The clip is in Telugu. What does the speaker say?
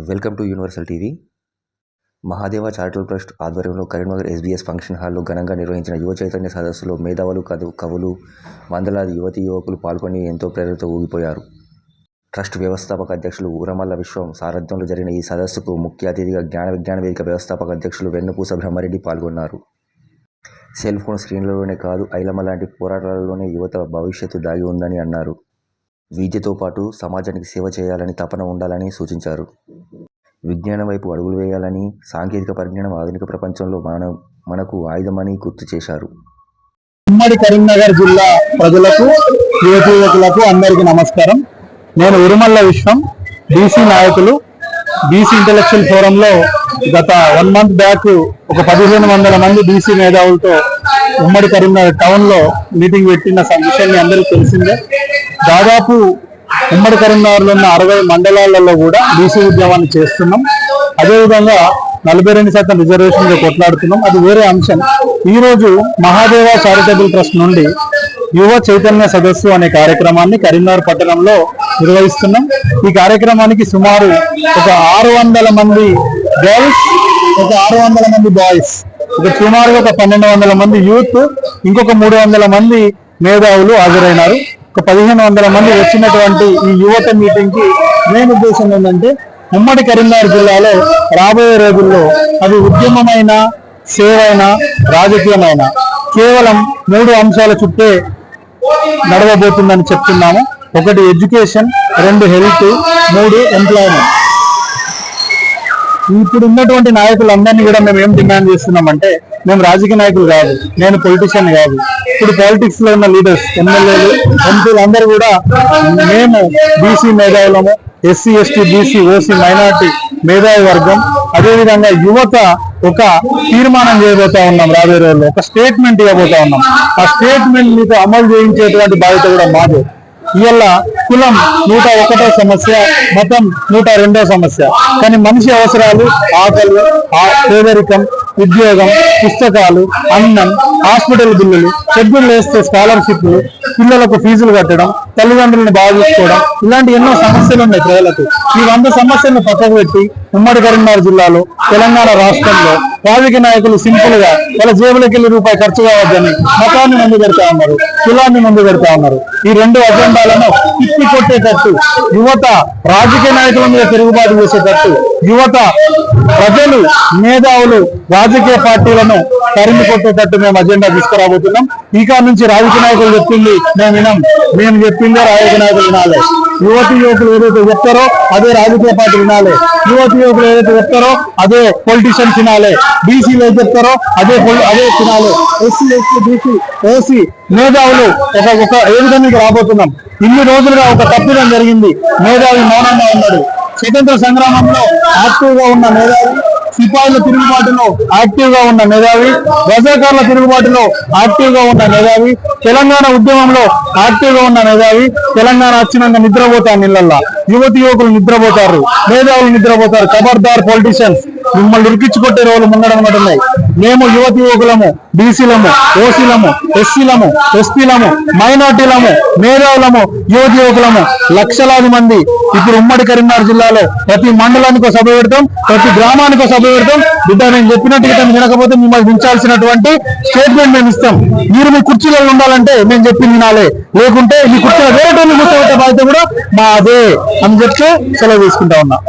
Welcome to universal TV. Mahadeva charitable trust ఆధ్వర్యంలో కరీంనగర్ ఎస్బీఎస్ ఫంక్షన్ హాల్లో ఘనంగా నిర్వహించిన యువ చైతన్య సదస్సులో మేధావులు, కవులు, వందలాది యువతీ యువకులు పాల్గొని ఎంతో ప్రేరణతో ఊగిపోయారు. ట్రస్ట్ వ్యవస్థాపక అధ్యక్షులు ఊరమల్ల విశ్వం సారథ్యంలో జరిగిన ఈ సదస్సుకు ముఖ్య అతిథిగా జ్ఞాన విజ్ఞాన వేదిక వ్యవస్థాపక అధ్యక్షులు వెన్నపూస బ్రహ్మారెడ్డి పాల్గొన్నారు. సెల్ ఫోన్ స్క్రీన్లలోనే కాదు, ఐలమ్మ లాంటి పోరాటాలలోనే యువత భవిష్యత్తు దాగి ఉందని అన్నారు. విద్యతో పాటు సమాజానికి సేవ చేయాలని తపన ఉండాలని సూచించారు. విజ్ఞానం వైపు అడుగులు వేయాలని, సాంకేతిక పరిజ్ఞానం ఆధునిక ప్రపంచంలో మనకు ఆయుధమని గుర్తు చేశారు. ఉమ్మడి కరీంనగర్ జిల్లా ప్రజలకు, యువకులకు అందరికీ నమస్కారం. నేను ఉరుమల్ల విశ్వం, బీసీ నాయకులు. బీసీ ఇంటెలెక్చువల్ ఫోరంలో గత 1 month బ్యాక్ ఒక 1500 మంది బీసీ మేధావులతో ఉమ్మడి కరీంనగర్ టౌన్లో మీటింగ్ పెట్టిన విషయాన్ని అందరికీ తెలిసిందే. దాదాపు ఉమ్మడి కరీంనగర్లో ఉన్న 60 మండలాలలో కూడా బీసీ ఉద్యమాన్ని చేస్తున్నాం. అదేవిధంగా 42% రిజర్వేషన్గా కొట్లాడుతున్నాం. అది వేరే అంశం. ఈరోజు మహాదేవ చారిటబుల్ ట్రస్ట్ నుండి యువ చైతన్య సదస్సు అనే కార్యక్రమాన్ని కరీంనగర్ పట్టణంలో నిర్వహిస్తున్నాం. ఈ కార్యక్రమానికి సుమారు ఒక 600 మంది గర్ల్స్, ఒక 600 మంది బాయ్స్, ఒక సుమారుగా ఒక 1200 మంది యూత్, ఇంకొక 300 మంది మేధావులు హాజరైనారు. ఒక 1500 మంది వచ్చినటువంటి ఈ యువత మీటింగ్ కి మెయిన్ ఉద్దేశం ఏంటంటే, ఉమ్మడి కరీంనగర్ జిల్లాలో రాబోయే రోజుల్లో అది ఉద్యమమైన, సేవైన, రాజకీయమైన కేవలం 3 అంశాల చుట్టే నడవబోతుందని చెప్తున్నాము. 1 ఎడ్యుకేషన్, 2 హెల్త్, 3 ఎంప్లాయ్మెంట్. ఇప్పుడు ఉన్నటువంటి నాయకులందరినీ కూడా మేము ఏం డిమాండ్ చేస్తున్నామంటే, మేము రాజకీయ నాయకులు కాదు, నేను పొలిటీషియన్ కాదు. ఇప్పుడు పాలిటిక్స్ లో ఉన్న లీడర్స్, ఎమ్మెల్యేలు, ఎంపీలు అందరూ కూడా మేము బీసీ మేధావులము, SC, ST, BC, OC, minority మేధావి వర్గం, అదేవిధంగా యువత ఒక తీర్మానం చేయబోతా ఉన్నాం. రాబోయే రోజుల్లో ఒక స్టేట్మెంట్ ఇవ్వబోతా ఉన్నాం. ఆ స్టేట్మెంట్ మీకు అమలు చేయించేటువంటి బాధ్యత కూడా మాదే. ఇవాళ కులం 101వ సమస్య, మతం 102వ సమస్య. కానీ మనిషి అవసరాలు, ఆకలి, పేదరికం, ఉద్యోగం, పుస్తకాలు, అన్నం, హాస్పిటల్ బిల్లులు, షెడ్యూల్ వేస్తే స్కాలర్షిప్లు, పిల్లలకు ఫీజులు కట్టడం, తల్లిదండ్రులను బాగా చూసుకోవడం, ఇలాంటి ఎన్నో సమస్యలు ఉన్నాయి ప్రజలకు. ఈ 100 సమస్యలను పక్కకు పెట్టి ఉమ్మడి కరీంనగర్ జిల్లాలో, తెలంగాణ రాష్ట్రంలో రాజకీయ నాయకులు సింపుల్ గా వాళ్ళ జేబులకి వెళ్ళి రూపాయి ఖర్చు కావద్దని మతాన్ని ముందు పెడతా ఉన్నారు, కులాన్ని ముందు పెడతా ఉన్నారు. ఈ 2 అజెండాలను తిప్పి కొట్టేటట్టు, యువత రాజకీయ నాయకుల మీద తిరుగుబాటు చేసేటట్టు, యువత, ప్రజలు, మేధావులు రాజకీయ పార్టీలను తరిమి కొట్టేటట్టు మేము అజెండా తీసుకురాబోతున్నాం. ఇక నుంచి రాజకీయ నాయకులు చెప్పింది మేము వినం, మేము చెప్పిందే రాజకీయ నాయకులు వినాలి. యువతి యువకులు ఏదైతే చెప్తారో అదే రాజకీయ పార్టీ వినాలి. యువతి యువకులు ఏదైతే చెప్తారో అదే పొలిటీషియన్స్ వినాలి. బీసీలు ఏది చెప్తారో అదే వినాలి. ఎస్సీ, ఎస్టీ, బీసీ, ఓసీ మేధావులు ఒక ఏ విధంగా రాబోతున్నాం. ఇన్ని రోజులుగా ఒక తప్పిదం జరిగింది. మేధావి మౌనంగా ఉన్నాడు. స్వతంత్ర సంగ్రామంలో యాక్టివ్ గా ఉన్న మేధావి, సిపాయిల తిరుగుబాటులో యాక్టివ్ గా ఉన్న మేధావి, రజాకార్ల తిరుగుబాటులో యాక్టివ్ గా ఉన్న మేధావి, తెలంగాణ ఉద్యమంలో యాక్టివ్ గా ఉన్న మేధావి, తెలంగాణ వచ్చినాక నిద్రపోతారు నీళ్ళల్లా. యువతి యువకులు నిద్రపోతారు, మేధావులు నిద్రపోతారు. ఖబర్దార్ పొలిటీషియన్స్, మిమ్మల్ని ఇరికించుకొట్టే రోజులు ముంగడమన్నట్టున్నాయి. మేము యువతి యువకులము, బీసీలము, ఓసీలము, ఎస్సీలము, ఎస్పీలము, మైనార్టీలము, మేధావులము, యువతి యువకులము, లక్షలాది మంది ఇప్పుడు ఉమ్మడి కరీంనగర్ జిల్లాలో ప్రతి మండలానికి సభ పెడతాం, ప్రతి గ్రామానికి సభ పెడతాం. బిడ్డ నేను చెప్పినట్టు వినకపోతే మిమ్మల్ని దించాల్సినటువంటి స్టేట్మెంట్ మేము ఇస్తాం. మీరు మీ కుర్చీలలో ఉండాలంటే మేము చెప్పింది వినాలి, లేకుంటే మీ కుర్చీలో వేరే కూర్చోబెట్టే బాధ్యత కూడా మాదే అని చెప్తే సెలవు తీసుకుంటా ఉన్నా.